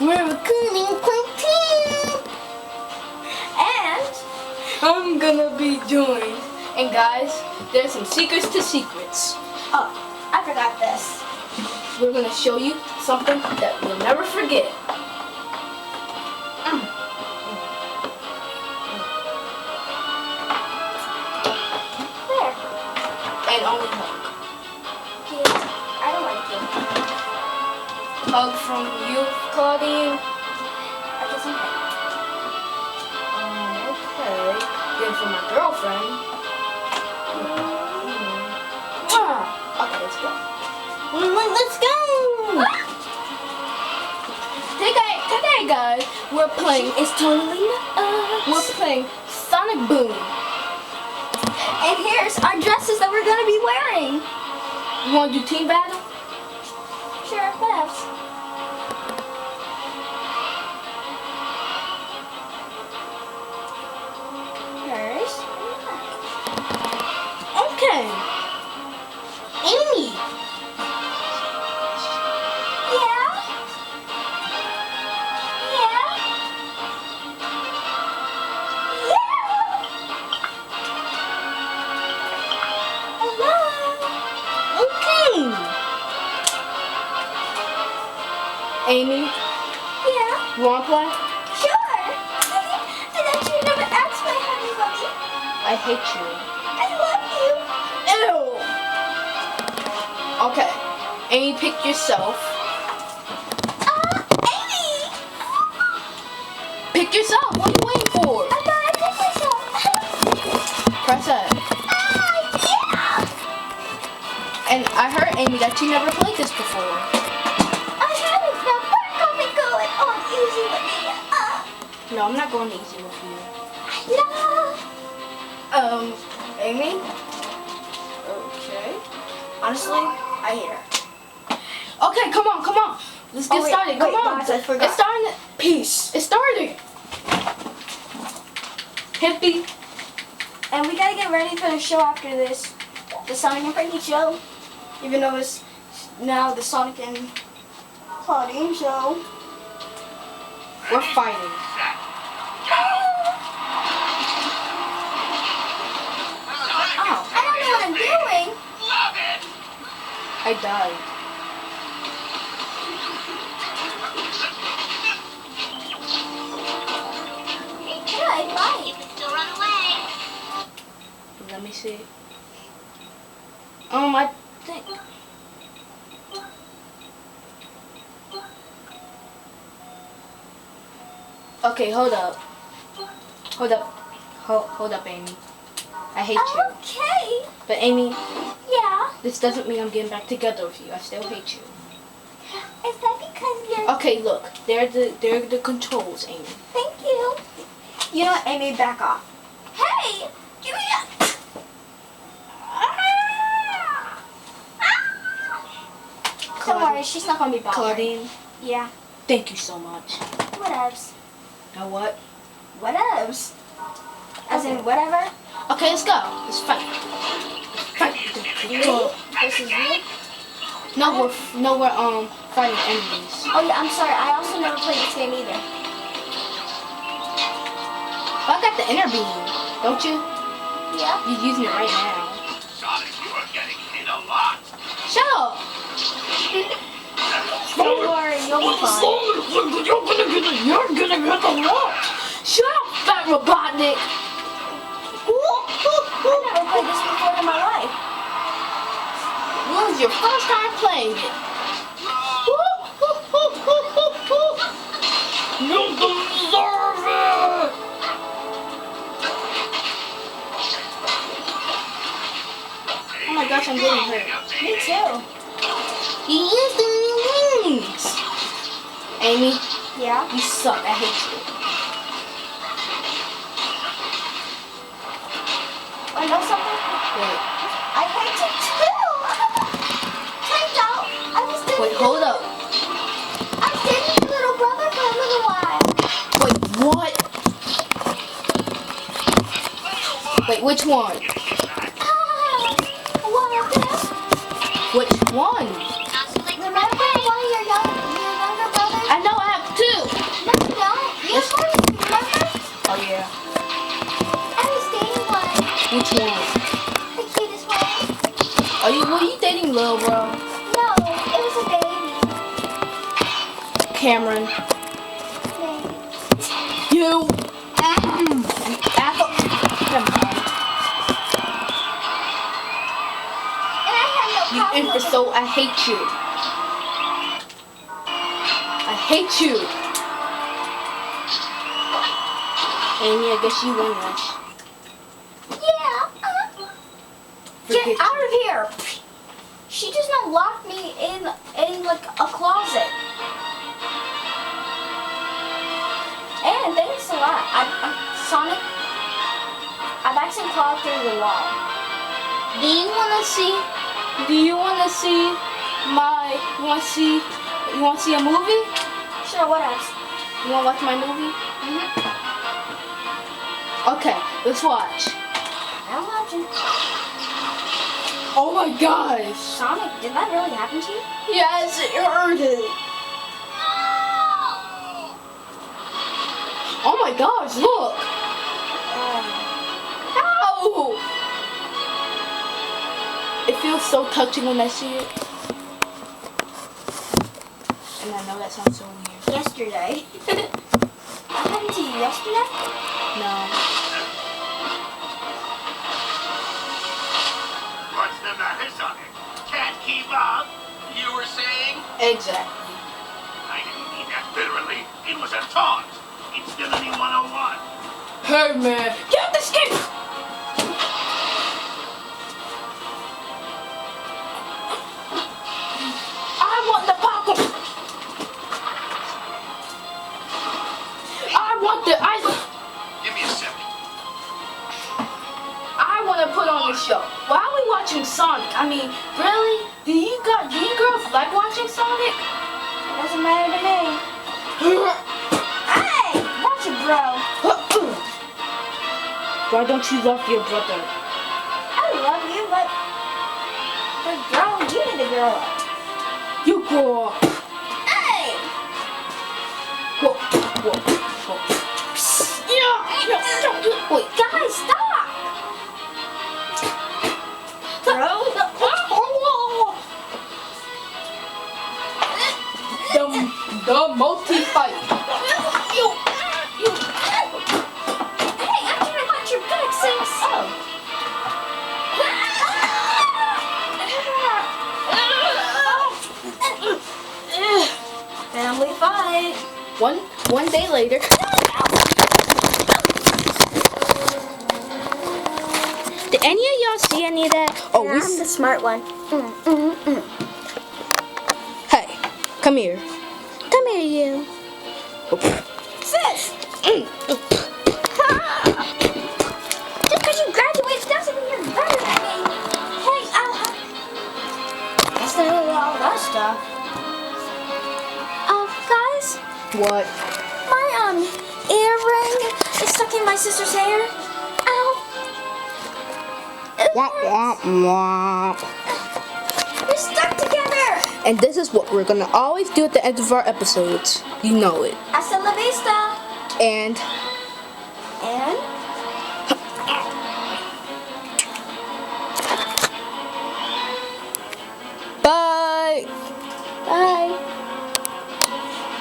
We're recording part 2. And I'm gonna be doing. And guys, there's some secrets to secrets. Oh, I forgot this. We're gonna show you something that you'll never forget. There. And only hug. Kids, I don't like you. Hug from you, Claudine. I guess I'm fine. Okay. Then for my girlfriend. Okay, let's go. Let's go! Today, guys, we're playing. It's totally us. We're playing Sonic Boom. And here's our dresses that we're gonna be wearing. You want to do team battle? Sure, whatevs. Hers. Okay. Amy. Yeah. Yeah. Hello. Okay. Amy, Yeah. you want to play? Sure. I thought you never asked my honey bunny. I hate you. I love you. Ew. Okay. Amy, pick yourself. Amy. Pick yourself. What are you waiting for? I thought I picked myself. Press that. Yeah. And I heard, Amy, that you never played this before. I haven't. Now we're gonna go on easy with me. No, I'm not going easy with you. No. Amy? Okay. Honestly, I hate her. Okay, come on. Let's get started. Come on. Guys, I forgot. It's starting. Peace. It's starting. Hippie. And we gotta get ready for the show after this. The Sonic and Frankie show. Even though it's now the Sonic and Claudine show. We're fighting. Oh, I don't know what I'm doing. I died. Good, bye. Let me see. I think. Okay, hold up. Hold up, Amy. I hate you. Okay. But Amy, Yeah. this doesn't mean I'm getting back together with you. I still hate you. Is that because you're... Okay, look. They're the controls, Amy. Thank you. You know what, Amy, back off. Hey! Give me that! Don't worry, she's not gonna be bothered. Claudine, Yeah. thank you so much. Whatevs. Now what? Whatevs. As in Okay. whatever. Okay, let's go. Let's fight. Fight. This is you. No, we're fighting enemies. Oh yeah, I'm sorry. I also never played this game either. I got the inner beam, don't you? Yeah. You're using it right now. Sonic, you are getting hit a lot. Shut up! Don't worry, you'll be fine. You're gonna get the what? Shut up, fat Robotnik! I never played this before in my life. This is your first time playing it. You deserve it! Oh my gosh, I'm getting hurt. Me too. He instantly wins! Amy, Yeah. you suck. I hate you. I know something. Wait, I hate you too. Turns out I was dating. wait, hold up. I was dating your little brother for a little while. Wait, what? Wait, which one? One of them. Which one? Remember one of your younger brothers? I know I have two. Cameron. You apple. Never mind. And I have no You problem with imbecile. I hate you. I hate you. And yeah, I guess you won this. Yeah. Get Forget out of here. She just not locked me in like a closet. And thanks a lot. Sonic, I've actually clawed through the wall. Do you wanna see? Do you wanna see my? You wanna see? You wanna see a movie? Sure, what else? You wanna watch my movie? Mm-hmm. Okay, let's watch. I'm watching. Oh my gosh! Sonic, did that really happen to you? Yes, it hurted. Oh my gosh! Look. Ow! It feels so touching when I see it. And I know that sounds so weird. Yesterday. What happened to you yesterday? No. What's the matter, Sonic? Can't keep up? You were saying? Exactly. I didn't mean that literally. It was a taunt. It's Villainy 101. Hey man, get this game! I want the popcorn! I want the ice! Give me a second. I want to put on a show. Why are we watching Sonic? I mean, really? Do you girls like watching Sonic? Doesn't matter to me. Hey! Watch it, bro. Why don't you love your brother? I love you, but bro, you need to grow up. You grow up. Hey! Whoa, whoa, whoa. Yeah, wait. Guys, stop! Bro? The multi-fight. Hey, I'm trying to watch your back, sis. Family fight. One day later. Did any of y'all see any of that? Oh, I'm the smart one. Hey, come here. Come here, you. Sis! Just because you graduated doesn't mean you're better than me. Hey, that's not all that stuff. Guys, What? my earring is stuck in my sister's hair. Ow. It hurts. We're stuck together. And this is what we're gonna always do at the end of our episodes. You know it. Hasta la vista. And And? bye. Bye.